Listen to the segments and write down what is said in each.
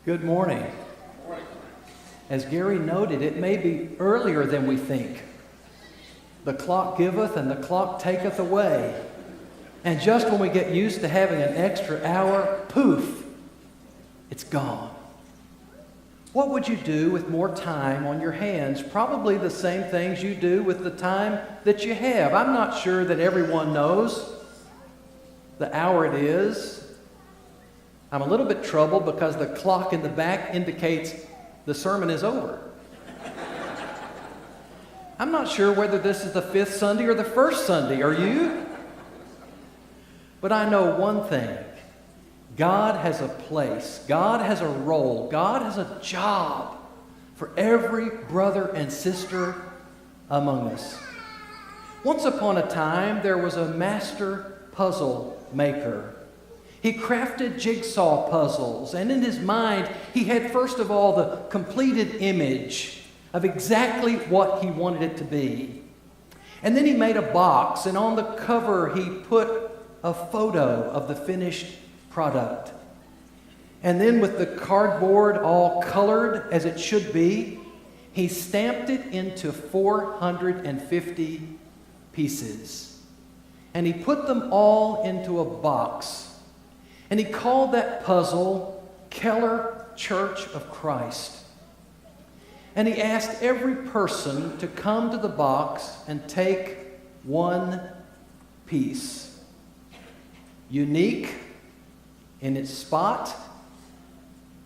Good morning. As Gary noted, it may be earlier than we think. The clock giveth and the clock taketh away. And just when we get used to having an extra hour, poof, it's gone. What would you do with more time on your hands? Probably the same things you do with the time that you have. I'm not sure that everyone knows the hour it is. I'm a little bit troubled because the clock in the back indicates the sermon is over. I'm not sure whether this is the fifth Sunday or the first Sunday. Are you? But I know one thing. God has a place. God has a role. God has a job for every brother and sister among us. Once upon a time, there was a master puzzle maker. He crafted jigsaw puzzles, and in his mind, he had first of all the completed image of exactly what he wanted it to be. And then he made a box, and on the cover, he put a photo of the finished product. And then with the cardboard all colored as it should be, he stamped it into 450 pieces. And he put them all into a box. And he called that puzzle Keller Church of Christ. And he asked every person to come to the box and take one piece. Unique in its spot,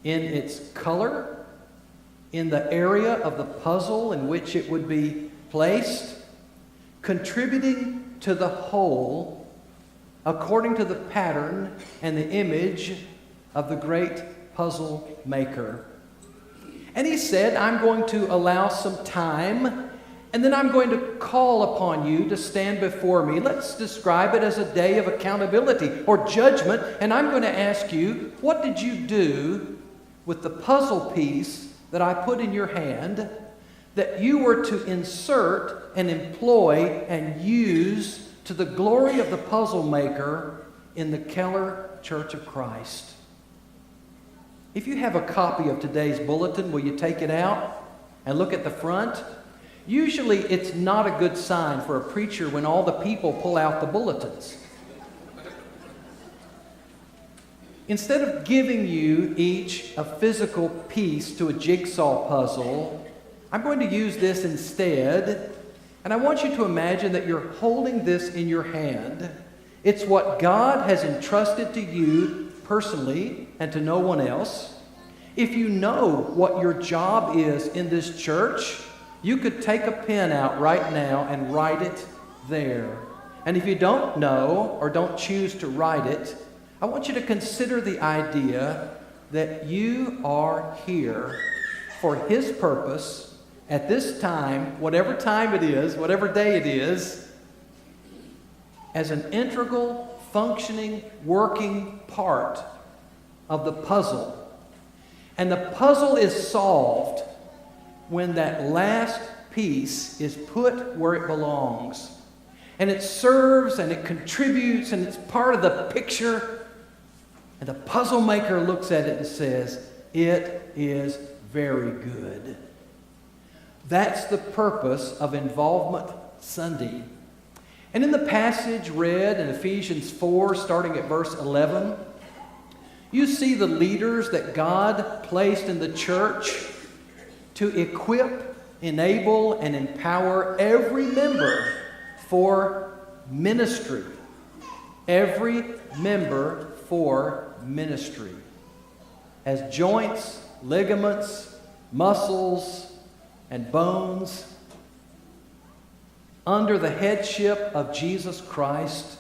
in its color, in the area of the puzzle in which it would be placed, contributing to the whole according to the pattern and the image of the great puzzle maker. And he said, I'm going to allow some time, and then I'm going to call upon you to stand before me. Let's describe it as a day of accountability or judgment, and I'm going to ask you, what did you do with the puzzle piece that I put in your hand that you were to insert and employ and use to the glory of the puzzle maker in the Keller Church of Christ? If you have a copy of today's bulletin, will you take it out and look at the front? Usually it's not a good sign for a preacher when all the people pull out the bulletins. Instead of giving you each a physical piece to a jigsaw puzzle, I'm going to use this instead. And I want you to imagine that you're holding this in your hand. It's what God has entrusted to you personally and to no one else. If you know what your job is in this church, you could take a pen out right now and write it there. And if you don't know or don't choose to write it, I want you to consider the idea that you are here for His purpose at this time, whatever time it is, whatever day it is, as an integral, functioning, working part of the puzzle. And the puzzle is solved when that last piece is put where it belongs. And it serves and it contributes and it's part of the picture. And the puzzle maker looks at it and says, it is very good. That's the purpose of Involvement Sunday. And in the passage read in Ephesians 4, starting at verse 11, you see the leaders that God placed in the church to equip, enable, and empower every member for ministry. Every member for ministry. As joints, ligaments, muscles, and bones under the headship of Jesus Christ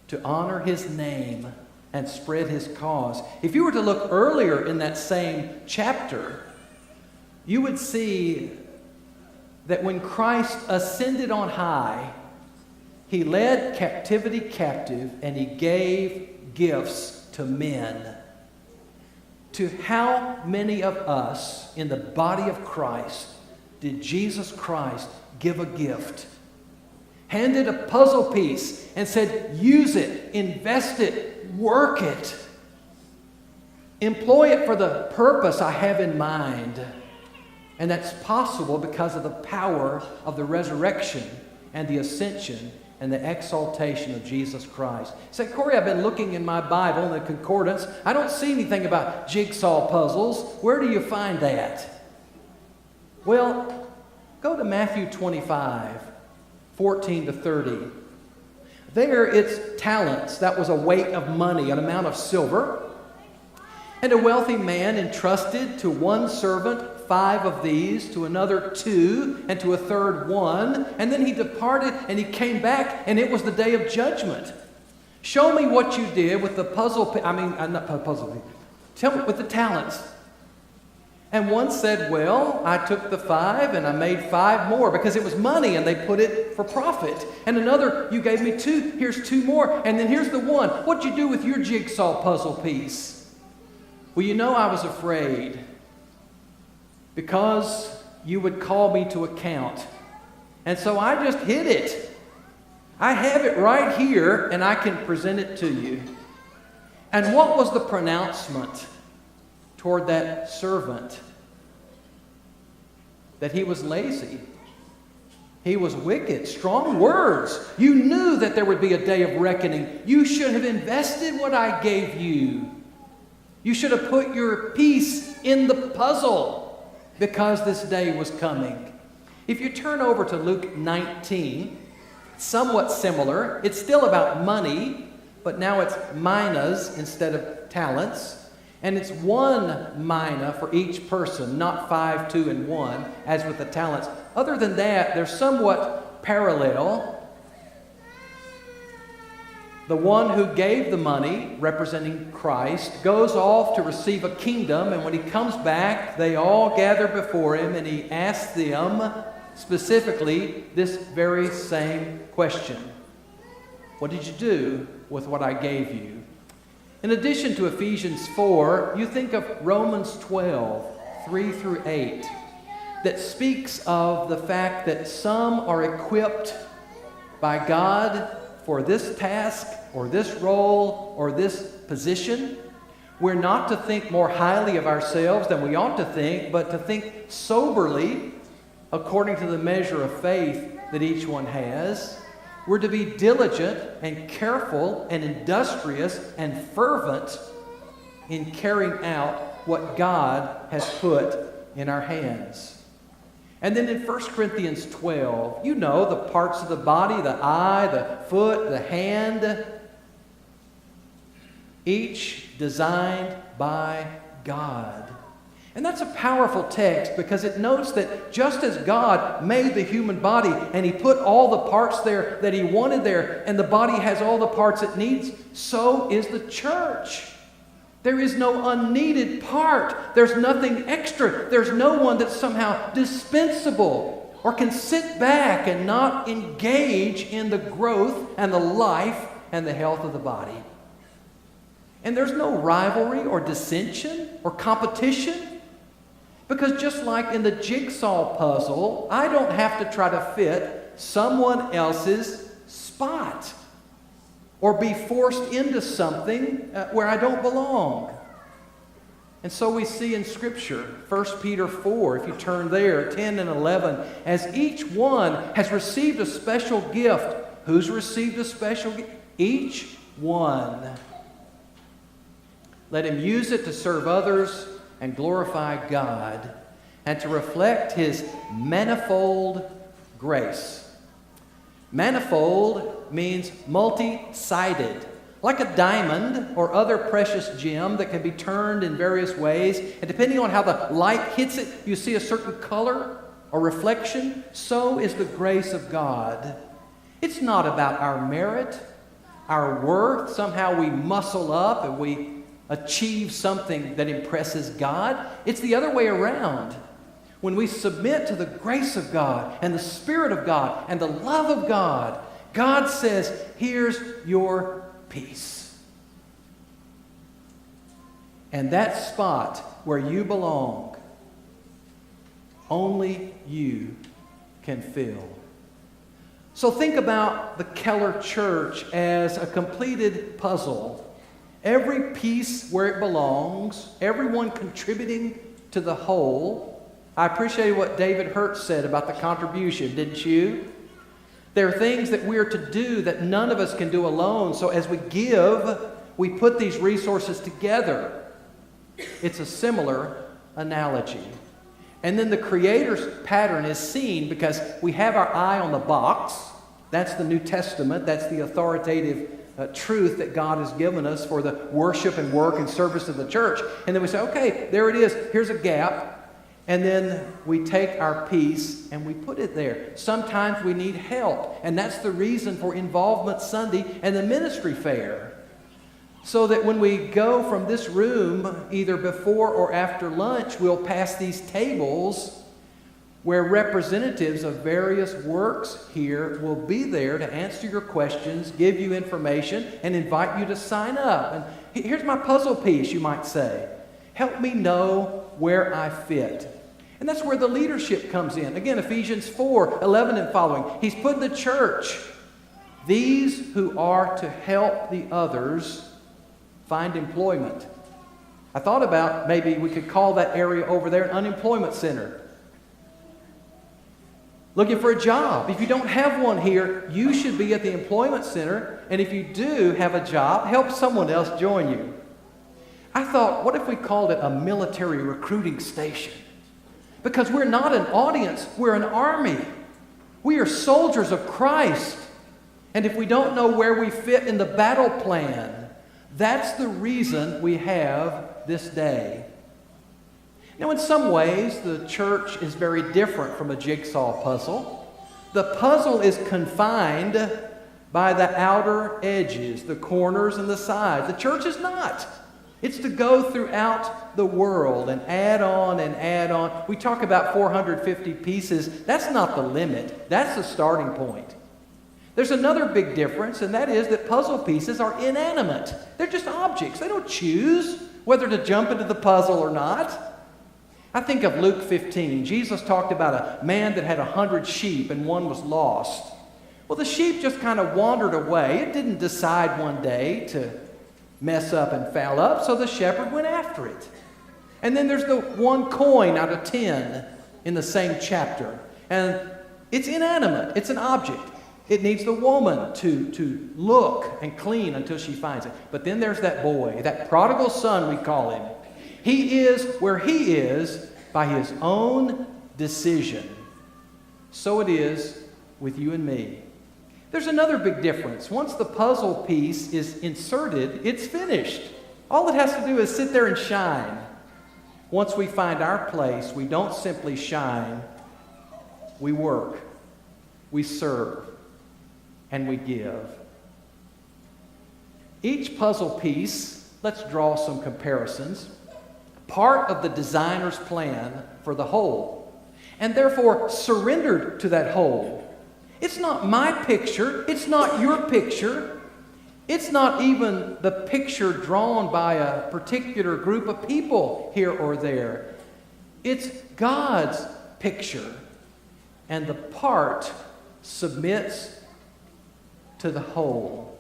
to honor His name and spread His cause. If you were to look earlier in that same chapter, you would see that when Christ ascended on high, He led captivity captive and He gave gifts to men. To how many of us in the body of Christ did Jesus Christ give a gift? Handed a puzzle piece and said, use it, invest it, work it. employ it for the purpose I have in mind. And that's possible because of the power of the resurrection and the ascension and the exaltation of Jesus Christ. You say, Corey, I've been looking in my Bible, in the concordance. I don't see anything about jigsaw puzzles. Where do you find that? Well, go to Matthew 25, 14 to 30. There it's talents. That was a weight of money, an amount of silver. And a wealthy man entrusted to one servant 5 of these, to another 2, and to a third 1. And then he departed and he came back, and it was the day of judgment. Show me what you did with the tell me with the talents. And one said, well, I took the 5 and I made 5 more because it was money and they put it for profit. And another, you gave me 2, here's 2 more. And then here's the 1. What'd you do with your jigsaw puzzle piece? Well, you know I was afraid because you would call me to account. And so I just hid it. I have it right here and I can present it to you. And what was the pronouncement toward that servant? That he was lazy. He was wicked. Strong words. You knew that there would be a day of reckoning. You should have invested what I gave you. You should have put your piece in the puzzle because this day was coming. If you turn over to Luke 19, somewhat similar. It's still about money, but now it's minas instead of talents. And it's 1 mina for each person, not 5, 2, and 1, as with the talents. Other than that, they're somewhat parallel. The one who gave the money, representing Christ, goes off to receive a kingdom, and when he comes back, they all gather before him, and he asks them specifically this very same question. What did you do with what I gave you? In addition to Ephesians 4, you think of Romans 12, 3 through 8, that speaks of the fact that some are equipped by God for this task or this role or this position. We're not to think more highly of ourselves than we ought to think, but to think soberly according to the measure of faith that each one has. We're to be diligent and careful and industrious and fervent in carrying out what God has put in our hands. And then in 1 Corinthians 12, you know the parts of the body, the eye, the foot, the hand, each designed by God. And that's a powerful text because it notes that just as God made the human body and he put all the parts there that he wanted there, and the body has all the parts it needs, so is the church. There is no unneeded part. There's nothing extra. There's no one that's somehow dispensable or can sit back and not engage in the growth and the life and the health of the body. And there's no rivalry or dissension or competition, because just like in the jigsaw puzzle, I don't have to try to fit someone else's spot or be forced into something where I don't belong. And so we see in Scripture, 1 Peter 4, if you turn there, 10 and 11, as each one has received a special gift. Who's received a special gift? Each one. Let him use it to serve others and glorify God and to reflect his manifold grace. Manifold means multi-sided, like a diamond or other precious gem that can be turned in various ways. And depending on how the light hits it, you see a certain color or reflection. So is the grace of God. It's not about our merit, our worth. Somehow we muscle up and we achieve something that impresses God. It's the other way around. When we submit to the grace of God and the Spirit of God and the love of God, God says, here's your peace. And that spot where you belong, only you can fill. So think about the Keller Church as a completed puzzle. every piece where it belongs, everyone contributing to the whole. I appreciate what David Hertz said about the contribution, didn't you? There are things that we are to do that none of us can do alone. So as we give, we put these resources together. It's a similar analogy. And then the Creator's pattern is seen because we have our eye on the box. That's the New Testament. That's the authoritative truth that God has given us for the worship and work and service of the church. And then we say, okay, there it is. Here's a gap. And then we take our piece and we put it there. Sometimes we need help. And that's the reason for Involvement Sunday and the ministry fair. So that when we go from this room, either before or after lunch, we'll pass these tables where representatives of various works here will be there to answer your questions, give you information, and invite you to sign up. And here's my puzzle piece, you might say. Help me know where I fit. And that's where the leadership comes in. Again, Ephesians 4:11 and following. He's put in the church these who are to help the others find employment. I thought about maybe we could call that area over there an unemployment center. Looking for a job. If you don't have one here, you should be at the employment center. And if you do have a job, help someone else join you. I thought, what if we called it a military recruiting station? Because we're not an audience, we're an army. We are soldiers of Christ. And if we don't know where we fit in the battle plan, that's the reason we have this day. Now, in some ways, the church is very different from a jigsaw puzzle. The puzzle is confined by the outer edges, the corners and the sides. The church is not. It's to go throughout the world and add on and add on. We talk about 450 pieces. That's not the limit. That's the starting point. There's another big difference, and that is that puzzle pieces are inanimate. They're just objects. They don't choose whether to jump into the puzzle or not. I think of Luke 15. Jesus talked about a man that had 100 sheep and one was lost. Well, the sheep just kind of wandered away. It didn't decide one day to mess up and foul up, so the shepherd went after it. And then there's the one coin out of 10 in the same chapter. And it's inanimate. It's an object. It needs the woman to look and clean until she finds it. But then there's that boy, that prodigal son we call him. He is where he is by his own decision. So it is with you and me. There's another big difference. Once the puzzle piece is inserted, it's finished. All it has to do is sit there and shine. Once we find our place, we don't simply shine. We work, we serve, and we give. Each puzzle piece, let's draw some comparisons, part of the designer's plan for the whole, and therefore surrendered to that whole. It's not my picture, it's not your picture, it's not even the picture drawn by a particular group of people here or there. It's God's picture, and the part submits to the whole.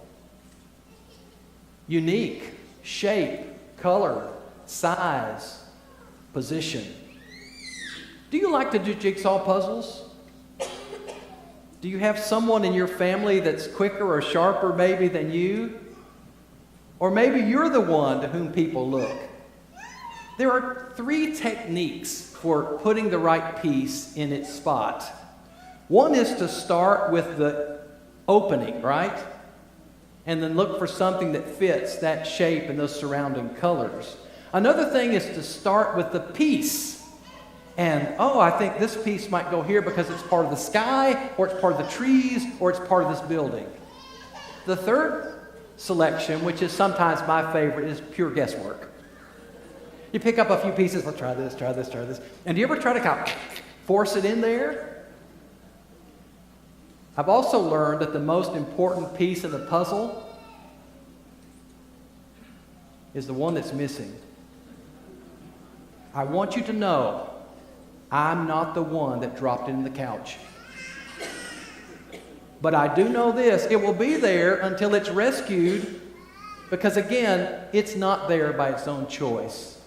Unique, shape, color, size, position. Do you like to do jigsaw puzzles? Do you have someone in your family that's quicker or sharper maybe than you? Or maybe you're the one to whom people look. There are 3 techniques for putting the right piece in its spot. One is to start with the opening, right? And then look for something that fits that shape and those surrounding colors. Another thing is to start with the piece. And, I think this piece might go here because it's part of the sky, or it's part of the trees, or it's part of this building. The third selection, which is sometimes my favorite, is pure guesswork. You pick up a few pieces, let's try this, try this, try this. And do you ever try to kind of force it in there? I've also learned that the most important piece of the puzzle is the one that's missing. I want you to know I'm not the one that dropped it in the couch. But I do know this, it will be there until it's rescued Because again, it's not there by its own choice.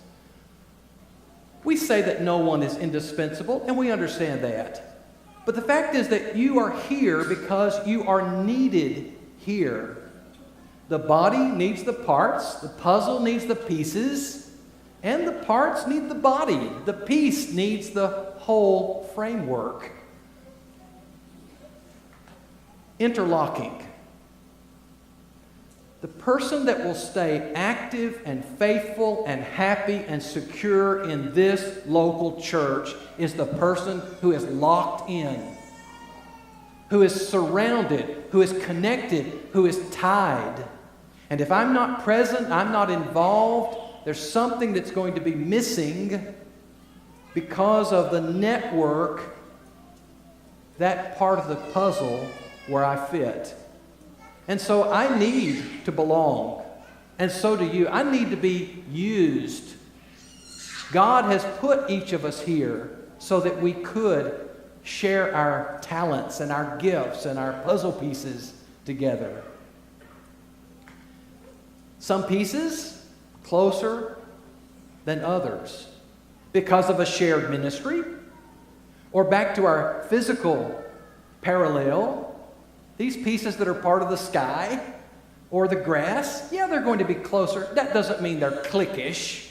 We say that no one is indispensable, and we understand that. But the fact is that you are here because you are needed here. The body needs the parts, the puzzle needs the pieces, and the parts need the body. The piece needs the whole framework. Interlocking. The person that will stay active and faithful and happy and secure in this local church is the person who is locked in, who is surrounded, who is connected, who is tied. And if I'm not present, I'm not involved, there's something that's going to be missing because of the network, that part of the puzzle where I fit. And so I need to belong, and so do you. I need to be used. God has put each of us here so that we could share our talents and our gifts and our puzzle pieces together. Some pieces closer than others because of a shared ministry, or back to our physical parallel. These pieces that are part of the sky or the grass, yeah, they're going to be closer. That doesn't mean they're cliquish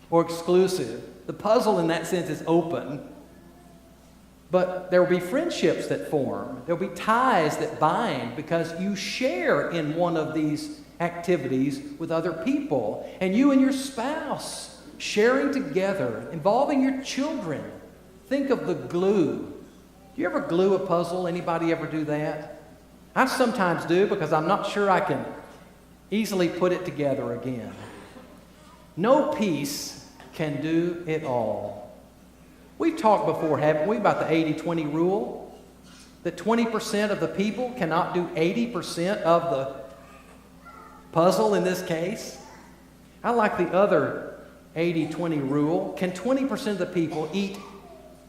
or exclusive. The puzzle in that sense is open. But there will be friendships that form. There will be ties that bind because you share in one of these activities with other people. And you and your spouse sharing together, involving your children. Think of the glue. Do you ever glue a puzzle? Anybody ever do that? I sometimes do because I'm not sure I can easily put it together again. No piece can do it all. We've talked before, haven't we, about the 80-20 rule? That 20% of the people cannot do 80% of the puzzle in this case. I like the other 80-20 rule. Can 20% of the people eat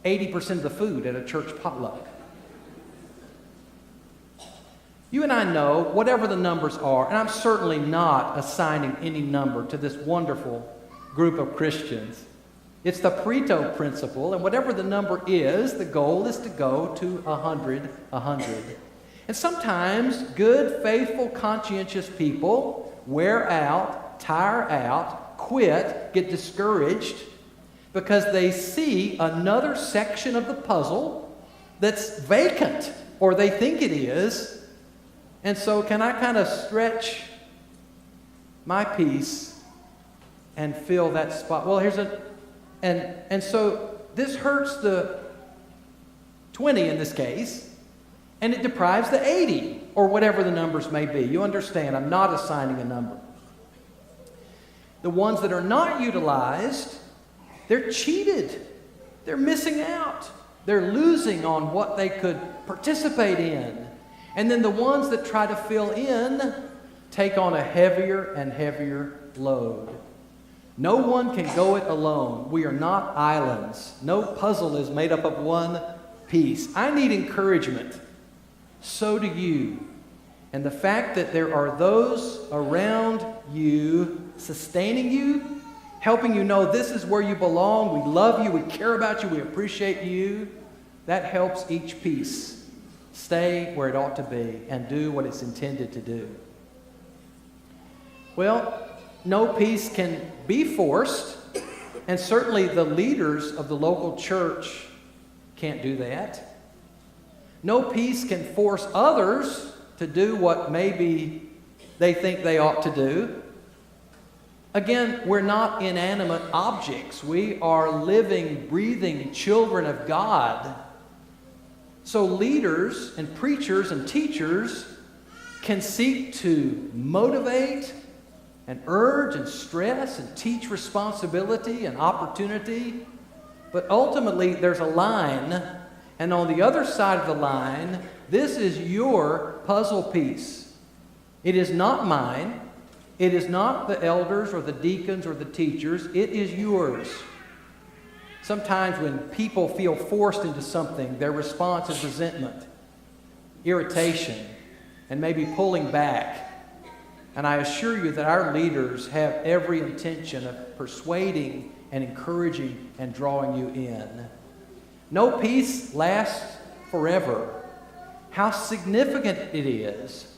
80% of the food at a church potluck? You and I know, whatever the numbers are, and I'm certainly not assigning any number to this wonderful group of Christians. It's the Pareto principle, and whatever the number is, the goal is to go to 100. And sometimes good, faithful, conscientious people wear out, tire out, quit, get discouraged because they see another section of the puzzle that's vacant, or they think it is. And so can I kind of stretch my piece and fill that spot? Well, and so this hurts the 20 in this case, and it deprives the 80, or whatever the numbers may be. You understand, I'm not assigning a number. The ones that are not utilized, they're cheated. They're missing out. They're losing on what they could participate in. And then the ones that try to fill in take on a heavier and heavier load. No one can go it alone. We are not islands. No puzzle is made up of one piece. I need encouragement. So do you. And the fact that there are those around you sustaining you, helping you know this is where you belong, we love you, we care about you, we appreciate you, that helps each piece stay where it ought to be and do what it's intended to do. Well, no piece can be forced, and certainly the leaders of the local church can't do that. No piece can force others to do what maybe they think they ought to do. Again, we're not inanimate objects. We are living, breathing children of God. So leaders and preachers and teachers can seek to motivate and urge and stress and teach responsibility and opportunity. But ultimately, there's a line, and on the other side of the line, this is your puzzle piece. It is not mine. It is not the elders or the deacons or the teachers. It is yours. Sometimes when people feel forced into something, their response is resentment, irritation, and maybe pulling back. And I assure you that our leaders have every intention of persuading and encouraging and drawing you in. No peace lasts forever. How significant it is.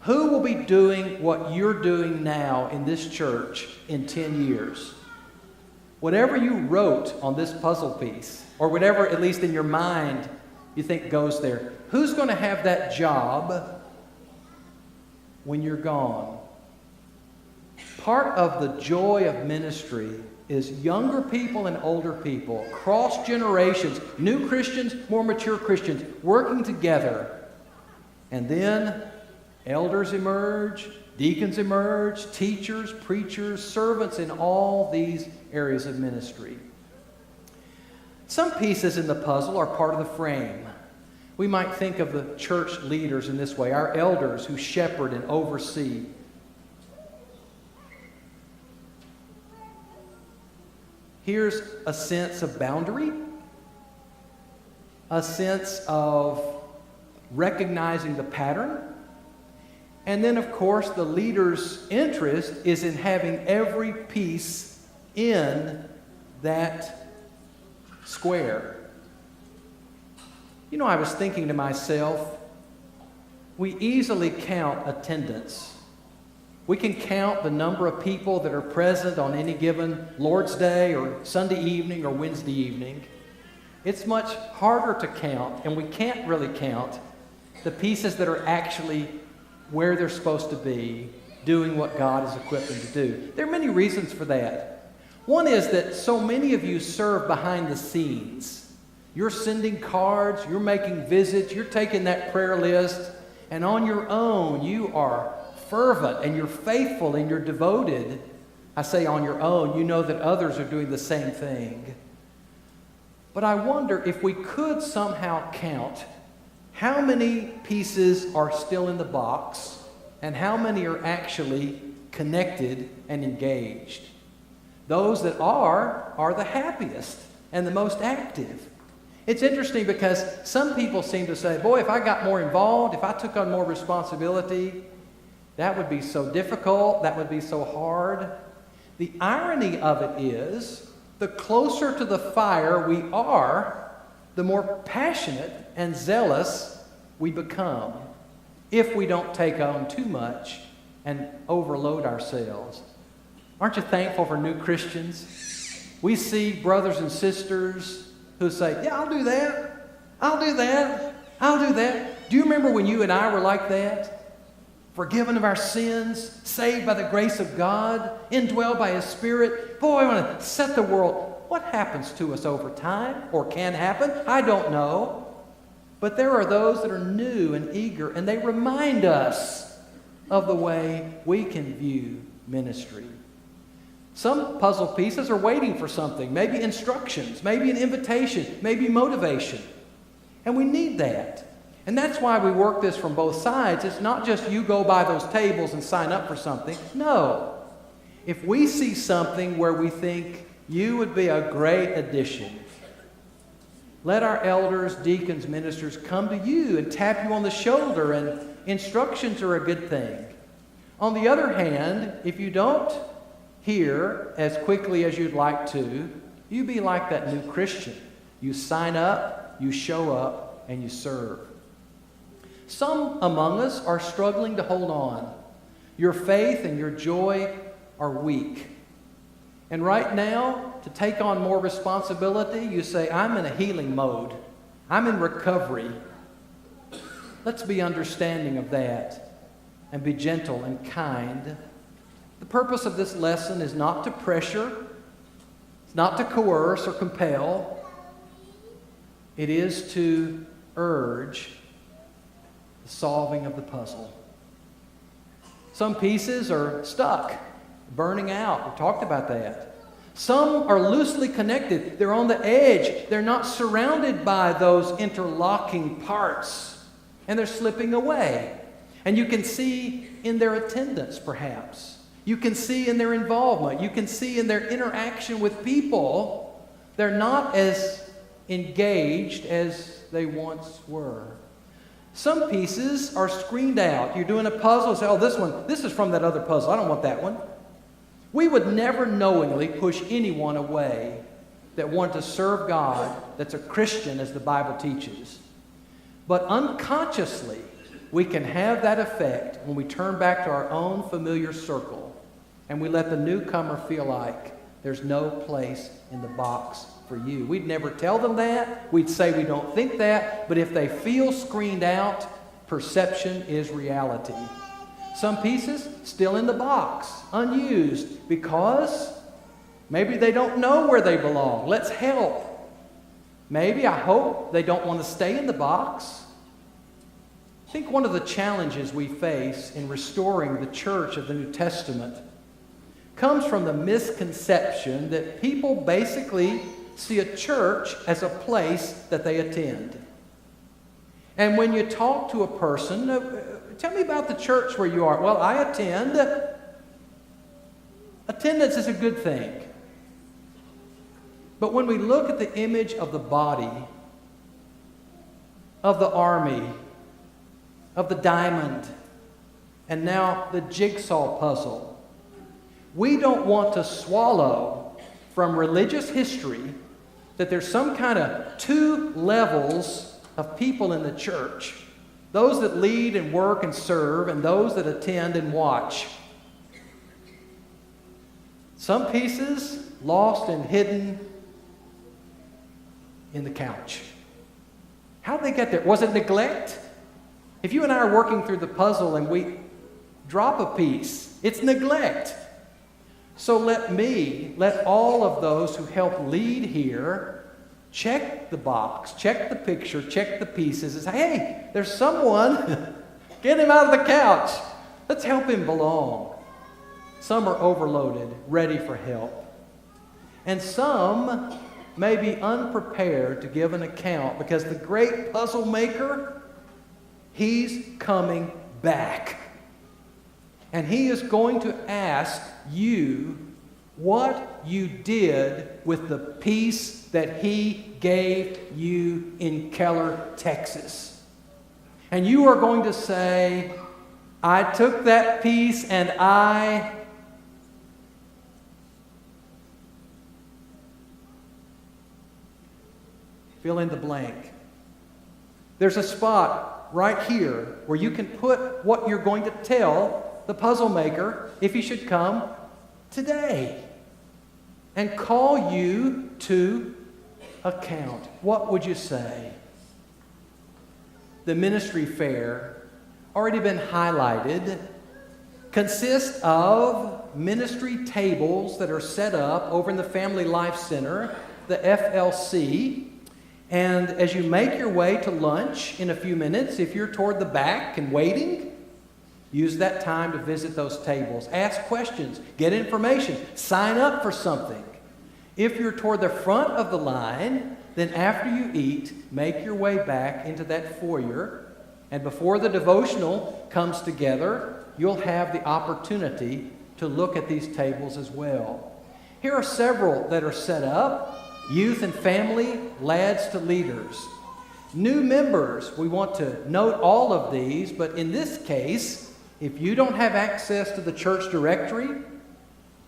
Who will be doing what you're doing now in this church in 10 years? Whatever you wrote on this puzzle piece, or whatever, at least in your mind, you think goes there, who's going to have that job when you're gone? Part of the joy of ministry is younger people and older people, cross generations, new Christians, more mature Christians, working together. And then elders emerge, deacons emerge, teachers, preachers, servants in all these areas of ministry. Some pieces in the puzzle are part of the frame. We might think of the church leaders in this way, our elders who shepherd and oversee. Here's a sense of boundary, a sense of recognizing the pattern, and then, of course, the leader's interest is in having every piece in that square. You know, I was thinking to myself, we easily count attendance. We can count the number of people that are present on any given Lord's Day or Sunday evening or Wednesday evening. It's much harder to count, and we can't really count the pieces that are actually where they're supposed to be, doing what God has equipped them to do. There are many reasons for that. One is that so many of you serve behind the scenes. You're sending cards, you're making visits, you're taking that prayer list, and on your own you are fervent and you're faithful and you're devoted. I say on your own, you know that others are doing the same thing. But I wonder if we could somehow count how many pieces are still in the box and how many are actually connected and engaged. Those that are the happiest and the most active. It's interesting because some people seem to say, boy, if I got more involved, if I took on more responsibility, that would be so difficult, that would be so hard. The irony of it is, the closer to the fire we are, the more passionate and zealous we become if we don't take on too much and overload ourselves. Aren't you thankful for new Christians? We see brothers and sisters who say, yeah, I'll do that. I'll do that. I'll do that. Do you remember when you and I were like that? Forgiven of our sins, saved by the grace of God, indwelled by His Spirit. Boy, I want to set the world. What happens to us over time, or can happen? I don't know. But there are those that are new and eager, and they remind us of the way we can view ministry. Some puzzle pieces are waiting for something, maybe instructions, maybe an invitation, maybe motivation. And we need that. And that's why we work this from both sides. It's not just you go by those tables and sign up for something. No. If we see something where we think you would be a great addition, let our elders, deacons, ministers come to you and tap you on the shoulder, and instructions are a good thing. On the other hand, if you don't hear as quickly as you'd like to, you be like that new Christian. You sign up, you show up, and you serve. Some among us are struggling to hold on. Your faith and your joy are weak. And right now, to take on more responsibility, you say, I'm in a healing mode. I'm in recovery. Let's be understanding of that and be gentle and kind. The purpose of this lesson is not to pressure, it's not to coerce or compel. It is to urge the solving of the puzzle. Some pieces are stuck, burning out. We talked about that. Some are loosely connected. They're on the edge. They're not surrounded by those interlocking parts, and they're slipping away. And you can see in their attendance, perhaps. You can see in their involvement. You can see in their interaction with people. They're not as engaged as they once were. Some pieces are screened out. You're doing a puzzle, say, oh, this is from that other puzzle. I don't want that one. We would never knowingly push anyone away that want to serve God, that's a Christian, as the Bible teaches. But unconsciously, we can have that effect when we turn back to our own familiar circle and we let the newcomer feel like there's no place in the box for you. We'd never tell them that. We'd say we don't think that. But if they feel screened out, perception is reality. Some pieces still in the box, unused, because maybe they don't know where they belong. Let's help. Maybe, I hope, they don't want to stay in the box. I think one of the challenges we face in restoring the church of the New Testament comes from the misconception that people basically see a church as a place that they attend. And when you talk to a person, tell me about the church where you are. Well, I attend. Attendance is a good thing. But when we look at the image of the body, of the army, of the diamond, and now the jigsaw puzzle, we don't want to swallow from religious history that there's some kind of two levels of people in the church. Those that lead and work and serve, and those that attend and watch. Some pieces lost and hidden in the couch. How did they get there? Was it neglect? If you and I are working through the puzzle and we drop a piece, it's neglect. So let all of those who help lead here check the box, check the picture, check the pieces, and say, hey, there's someone. Get him out of the couch. Let's help him belong. Some are overloaded, ready for help. And some may be unprepared to give an account because the great puzzle maker, he's coming back. And he is going to ask you what you did with the piece that he gave you in Keller, Texas. And you are going to say, I took that piece and I fill in the blank. There's a spot right here where you can put what you're going to tell the puzzle maker if he should come today and call you to account. What would you say? The ministry fair, already been highlighted, consists of ministry tables that are set up over in the Family Life Center, the FLC. And as you make your way to lunch in a few minutes, if you're toward the back and waiting, use that time to visit those tables. Ask questions. Get information. Sign up for something. If you're toward the front of the line, then after you eat, make your way back into that foyer. And before the devotional comes together, you'll have the opportunity to look at these tables as well. Here are several that are set up. Youth and family, lads to leaders. New members, we want to note all of these, but in this case, if you don't have access to the church directory,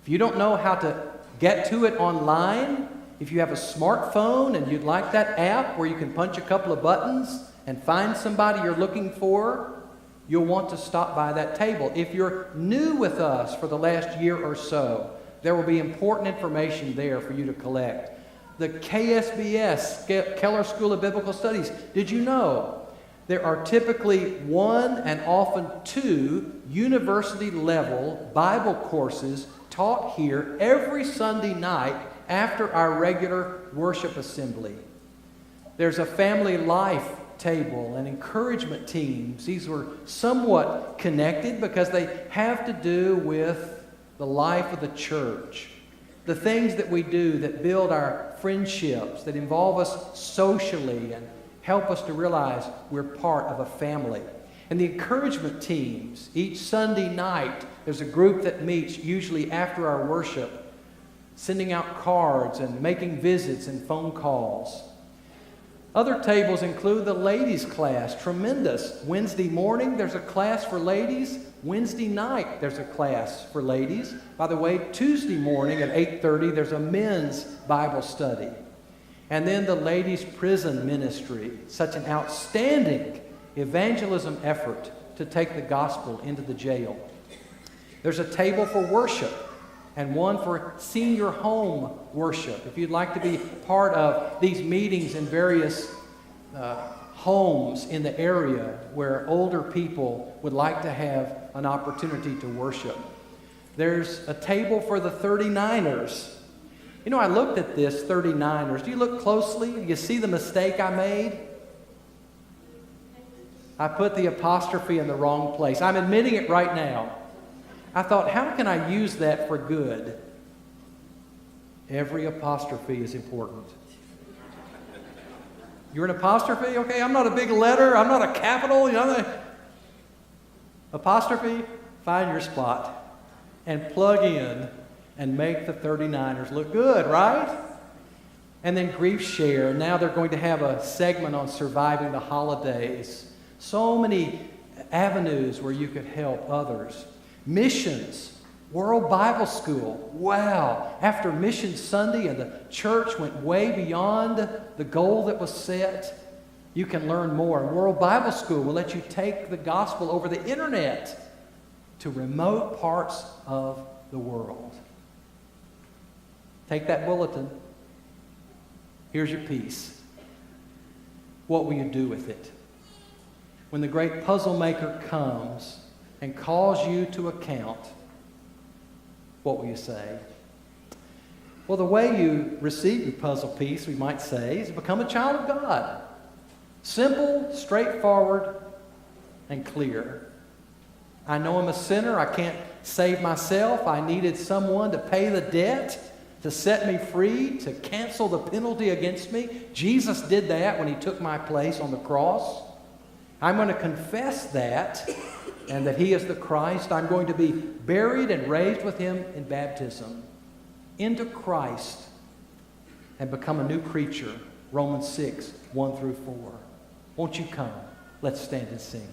if you don't know how to get to it online, if you have a smartphone and you'd like that app where you can punch a couple of buttons and find somebody you're looking for, you'll want to stop by that table. If you're new with us for the last year or so, there will be important information there for you to collect. The KSBS, Keller School of Biblical Studies, did you know there are typically one and often two university-level Bible courses taught here every Sunday night after our regular worship assembly. There's a family life table and encouragement teams. These were somewhat connected because they have to do with the life of the church. The things that we do that build our friendships, that involve us socially and help us to realize we're part of a family. And the encouragement teams, each Sunday night, there's a group that meets usually after our worship, sending out cards and making visits and phone calls. Other tables include the ladies' class, tremendous. Wednesday morning, there's a class for ladies. Wednesday night, there's a class for ladies. By the way, Tuesday morning at 8:30, there's a men's Bible study. And then the ladies' prison ministry, such an outstanding evangelism effort to take the gospel into the jail. There's a table for worship and one for senior home worship. If you'd like to be part of these meetings in various homes in the area where older people would like to have an opportunity to worship. There's a table for the 39ers. You know, I looked at this, 39ers. Do you look closely? Do you see the mistake I made? I put the apostrophe in the wrong place. I'm admitting it right now. I thought, how can I use that for good? Every apostrophe is important. You're an apostrophe? Okay, I'm not a big letter. I'm not a capital. You know, apostrophe, find your spot and plug in and make the 39ers look good, right? And then Grief Share. Now they're going to have a segment on surviving the holidays. So many avenues where you could help others. Missions, World Bible School. Wow. After Mission Sunday and the church went way beyond the goal that was set, you can learn more. World Bible School will let you take the gospel over the internet to remote parts of the world. Take that bulletin. Here's your piece. What will you do with it? When the great puzzle maker comes and calls you to account, what will you say? Well, the way you receive your puzzle piece, we might say, is to become a child of God. Simple, straightforward, and clear. I know I'm a sinner. I can't save myself. I needed someone to pay the debt, to set me free, to cancel the penalty against me. Jesus did that when he took my place on the cross. I'm going to confess that and that he is the Christ. I'm going to be buried and raised with him in baptism into Christ and become a new creature. Romans 6, 1 through 4. Won't you come? Let's stand and sing.